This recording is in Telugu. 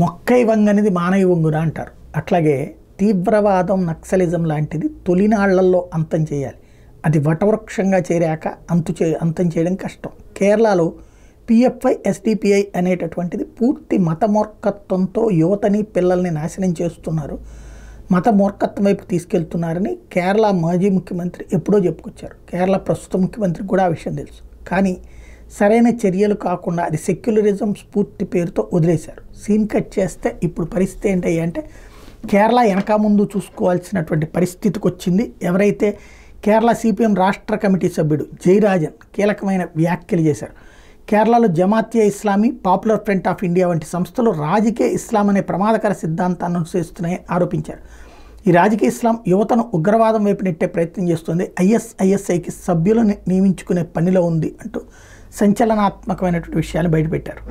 మొక్కై వంగనిది మానై వంగున అంటారు. అట్లాగే తీవ్రవాదం, నక్సలిజం లాంటిది తొలినాళ్లలో అంతం చేయాలి. అది వటవృక్షంగా చేరాక అంతం చేయడం కష్టం. కేరళలో పిఎఫ్ఐ, ఎస్డిపిఐ అనేటటువంటిది పూర్తి మత మూర్ఖత్వంతో యువతని, పిల్లల్ని నాశనం చేస్తున్నారు, మత మూర్ఖత్వం వైపు తీసుకెళ్తున్నారని కేరళ మాజీ ముఖ్యమంత్రి ఎప్పుడో చెప్పుకొచ్చారు. కేరళ ప్రస్తుత ముఖ్యమంత్రికి కూడా ఆ విషయం తెలుసు. కానీ సరైన చర్యలు కాకుండా అది సెక్యులరిజం స్ఫూర్తి పేరుతో వదిలేశారు. సీన్ కట్ చేస్తే ఇప్పుడు పరిస్థితి ఏంటి అంటే కేరళ వెనక ముందు చూసుకోవాల్సినటువంటి పరిస్థితికి వచ్చింది. ఎవరైతే కేరళ సిపిఎం రాష్ట్ర కమిటీ సభ్యుడు జయరాజన్ కీలకమైన వ్యాఖ్యలు చేశారు. కేరళలో Jamaat e Islami, popular front of India వంటి సంస్థలు రాజకీయ ఇస్లాం అనే ప్రమాదకర సిద్ధాంతాన్ని అనుసరిస్తున్నాయని ఆరోపించారు. ఈ రాజకీయ ఇస్లాం యువతను ఉగ్రవాదం వైపు నెట్టే ప్రయత్నం చేస్తుంది, ఐఎస్ఐకి సభ్యులను నియమించుకునే పనిలో ఉంది అంటూ సంచలనాత్మకమైనటువంటి విషయాలు బయటపెట్టారు.